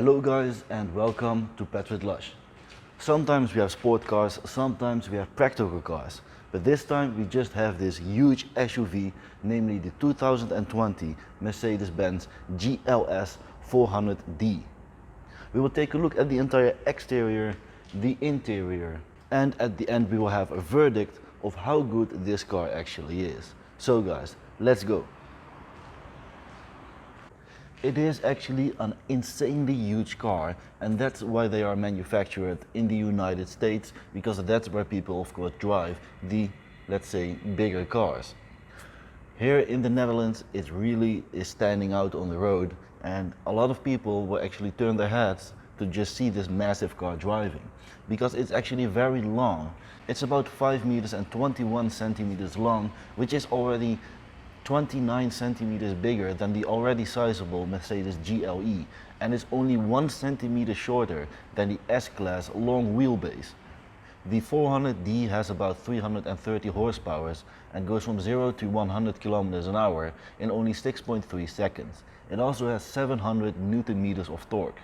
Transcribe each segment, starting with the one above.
Hello guys and welcome to Petrit Lush. Sometimes we have sport cars, sometimes we have practical cars, but this time we just have this huge SUV, namely the 2020 Mercedes-Benz GLS 400D. We will take a look at the entire exterior, the interior, and at the end we will have a verdict of how good this car actually is. So guys, let's go. It is actually an insanely huge car, and that's why they are manufactured in the United States, because that's where people of course drive the, let's say, bigger cars. Here in the Netherlands it really is standing out on the road, and a lot of people will actually turn their heads to just see this massive car driving, because it's actually very long. It's about 5 meters and 21 centimeters long, which is already 29 centimeters bigger than the already sizable Mercedes GLE, and is only 1 centimeter shorter than the S-Class long wheelbase. The 400D has about 330 horsepower and goes from 0 to 100 kilometers an hour in only 6.3 seconds. It also has 700 Newton meters of torque.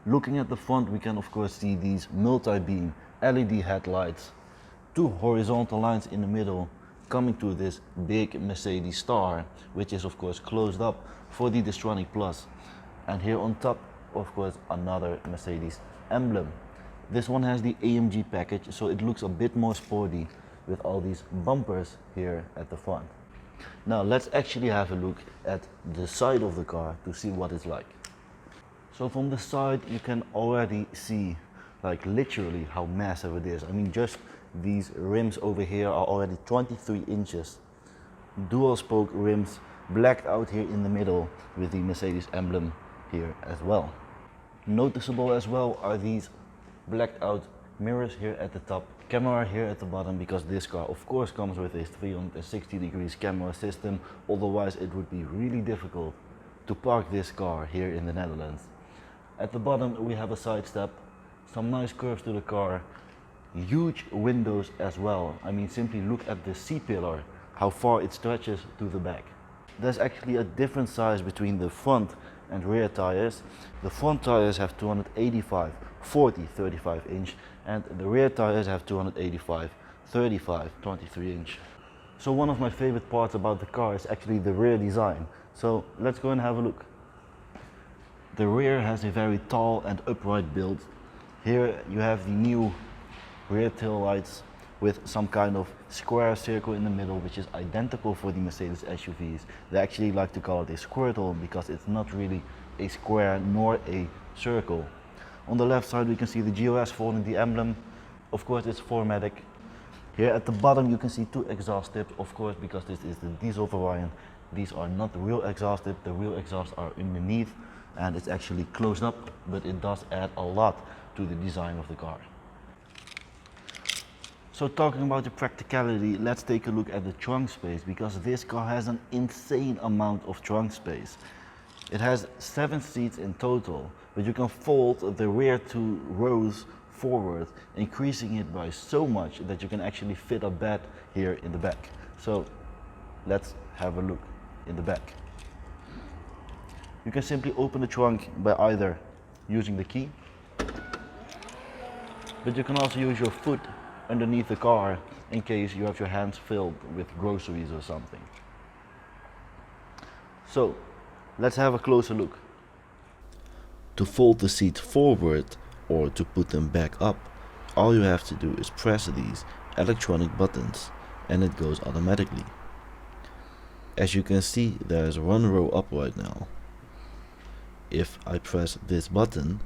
Looking at the front, we can of course see these multi-beam LED headlights, 2 horizontal lines in the middle, coming to this big Mercedes star, which is of course closed up for the Distronic Plus, and here on top of course another Mercedes emblem. This one has the AMG package, so it looks a bit more sporty with all these bumpers here at the front. Now let's actually have a look at the side of the car to see what it's like. So from the side you can already see like literally how massive it is. I mean, just these rims over here are already 23 inches. Dual spoke rims, blacked out here in the middle with the Mercedes emblem here as well. Noticeable as well are these blacked out mirrors here at the top, camera here at the bottom, because this car of course comes with a 360 degrees camera system, otherwise it would be really difficult to park this car here in the Netherlands. At the bottom we have a side step, some nice curves to the car, huge windows as well. I mean, simply look at the C-pillar, how far it stretches to the back. There's actually a different size between the front and rear tires. The front tires have 285, 40, 35 inch, and the rear tires have 285, 35, 23 inch. So one of my favorite parts about the car is actually the rear design. So let's go and have a look. The rear has a very tall and upright build. Here you have the new rear tail lights with some kind of square circle in the middle, which is identical for the Mercedes SUVs. They actually like to call it a squirtle because it's not really a square nor a circle. On the left side we can see the GLS folding the emblem. Of course it's 4MATIC. Here at the bottom you can see 2 exhaust tips, of course, because this is the diesel variant. These are not the real exhaust tip, the real exhausts are underneath and it's actually closed up, but it does add a lot to the design of the car. So talking about the practicality, let's take a look at the trunk space, because this car has an insane amount of trunk space. It has 7 seats in total, but you can fold the rear 2 rows forward, increasing it by so much that you can actually fit a bed here in the back. So let's have a look in the back. You can simply open the trunk by either using the key, but you can also use your foot underneath the car in case you have your hands filled with groceries or something. So let's have a closer look. To fold the seat forward or to put them back up, all you have to do is press these electronic buttons and it goes automatically. As you can see, there is 1 row up right now. If I press this button,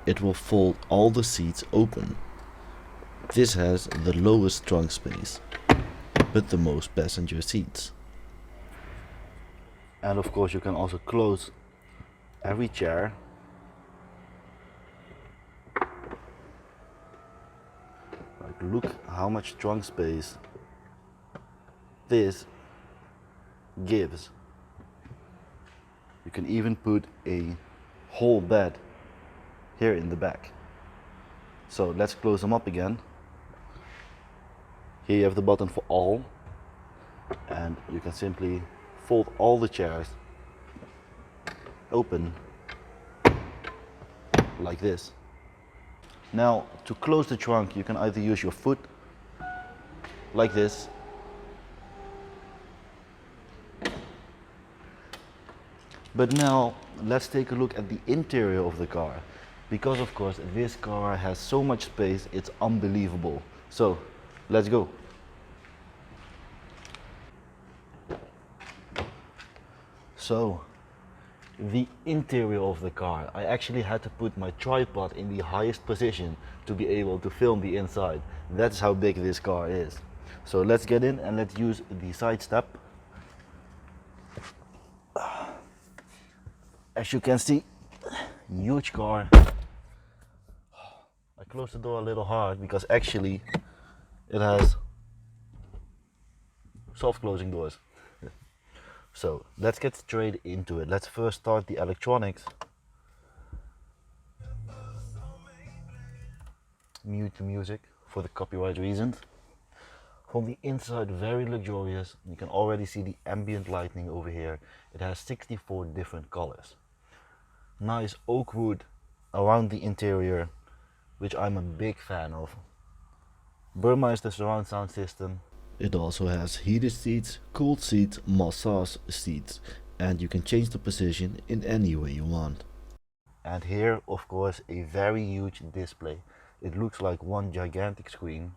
it will fold all the seats open. This has the lowest trunk space, but the most passenger seats. And of course you can also close every chair. Like, look how much trunk space this gives. You can even put a whole bed here in the back. So let's close them up again. Here you have the button for all, and you can simply fold all the chairs open like this. Now to close the trunk you can either use your foot like this, but now let's take a look at the interior of the car, because of course this car has so much space, it's unbelievable. So let's go. So the interior of the car, I actually had to put my tripod in the highest position to be able to film the inside. That's how big this car is. So let's get in and let's use the side step. As you can see, huge car. I closed the door a little hard because actually it has soft closing doors. So let's get straight into it. Let's first start the electronics. Mute the music for the copyright reasons. From the inside, very luxurious. You can already see the ambient lighting over here. It has 64 different colors. Nice oak wood around the interior, which I'm a big fan of. Burmeister surround sound system. It also has heated seats, cooled seats, massage seats, and you can change the position in any way you want. And here, of course, a very huge display. It looks like one gigantic screen.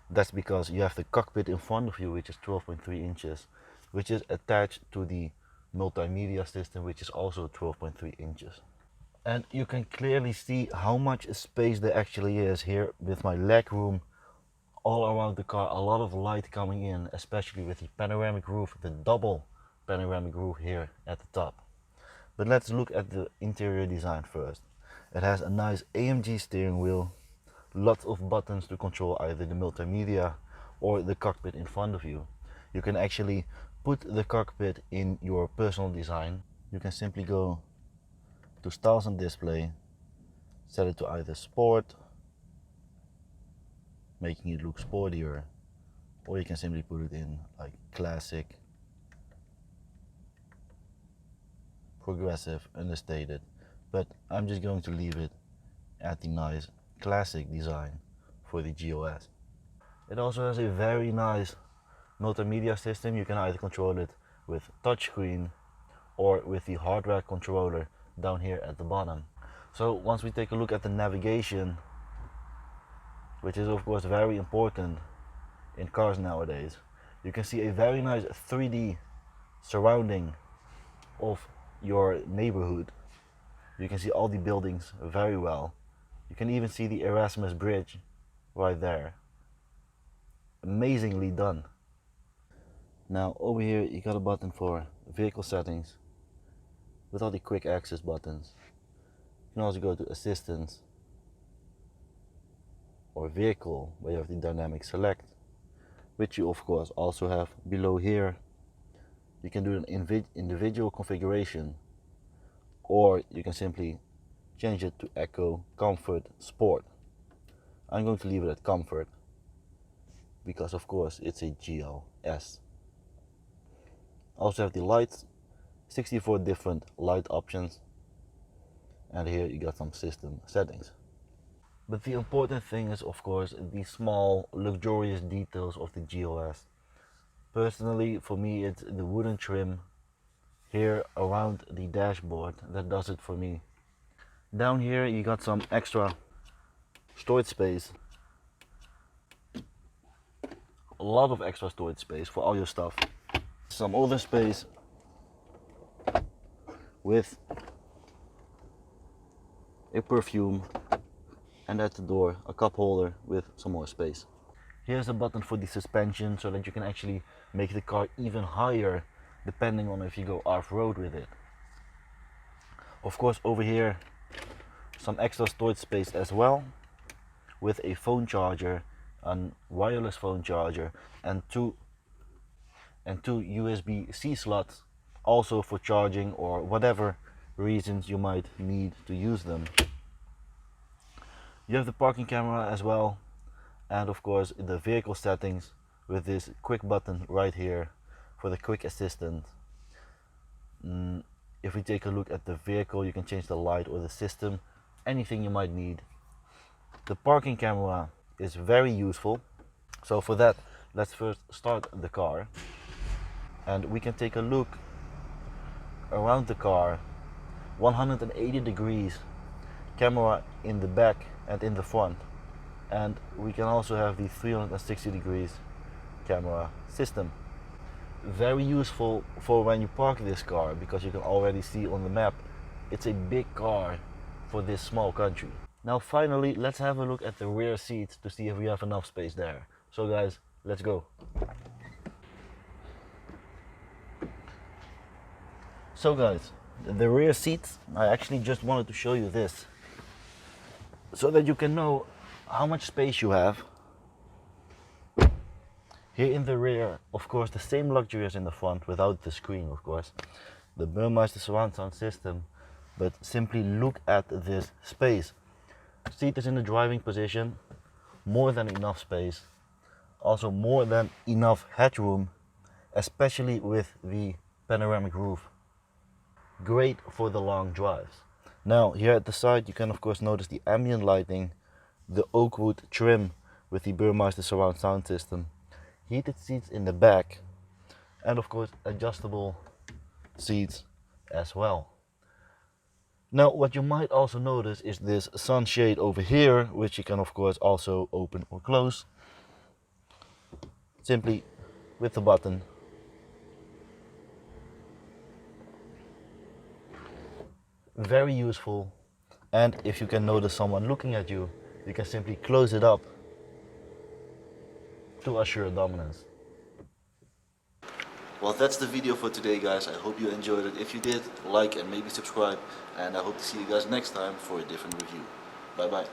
That's because you have the cockpit in front of you, which is 12.3 inches, which is attached to the multimedia system, which is also 12.3 inches. And you can clearly see how much space there actually is here with my leg room all around the car. A lot of light coming in, especially with the panoramic roof, the double panoramic roof here at the top. But let's look at the interior design first. It has a nice AMG steering wheel, lots of buttons to control either the multimedia or the cockpit in front of you. You can actually put the cockpit in your personal design. You can simply go to styles and display, set it to either sport, making it look sportier, or you can simply put it in like classic, progressive, understated, but I'm just going to leave it at the nice classic design for the GLS. It also has a very nice multimedia system. You can either control it with touchscreen or with the hardware controller down here at the bottom. So once we take a look at the navigation, which is of course very important in cars nowadays, you can see a very nice 3D surrounding of your neighborhood. You can see all the buildings very well. You can even see the Erasmus Bridge right there. Amazingly done. Now over here you got a button for vehicle settings with all the quick access buttons. You can also go to assistance or vehicle where you have the dynamic select, which you of course also have below here. You can do an individual configuration, or you can simply change it to Eco, Comfort, Sport. I'm going to leave it at Comfort because of course it's a GLS. Also have the lights, 64 different light options, and here you got some system settings. But the important thing is of course the small luxurious details of the GLS. Personally, for me, it's the wooden trim here around the dashboard that does it for me. Down here you got some extra storage space, a lot of extra storage space for all your stuff. Some other space with a perfume, and at the door a cup holder with some more space. Here's a button for the suspension so that you can actually make the car even higher depending on if you go off-road with it. Of course over here some extra storage space as well, with a phone charger, a wireless phone charger, and two USB-C slots, also for charging or whatever reasons you might need to use them. You have the parking camera as well, and of course the vehicle settings with this quick button right here for the quick assistant. If we take a look at the vehicle, you can change the light or the system, anything you might need. The parking camera is very useful. So for that, let's first start the car and we can take a look around the car. 180 degrees camera in the back and in the front, and we can also have the 360 degrees camera system. Very useful for when you park this car, because you can already see on the map it's a big car for this small country. Now finally, let's have a look at the rear seats to see if we have enough space there. So guys, let's go. So guys, the rear seats, I actually just wanted to show you this so that you can know how much space you have. Here in the rear, of course, the same luxury as in the front, without the screen, of course. The Burmeister surround sound system, but simply look at this space. Seat is in the driving position, more than enough space. Also more than enough headroom, especially with the panoramic roof. Great for the long drives. Now here at the side you can of course notice the ambient lighting, the oak wood trim with the Burmeister surround sound system, heated seats in the back, and of course adjustable seats as well. Now what you might also notice is this sunshade over here, which you can of course also open or close simply with the button. Very useful, and if you can notice someone looking at you, you can simply close it up to assure dominance. Well, that's the video for today, guys. I hope you enjoyed it. If you did, like and maybe subscribe, and I hope to see you guys next time for a different review. Bye bye.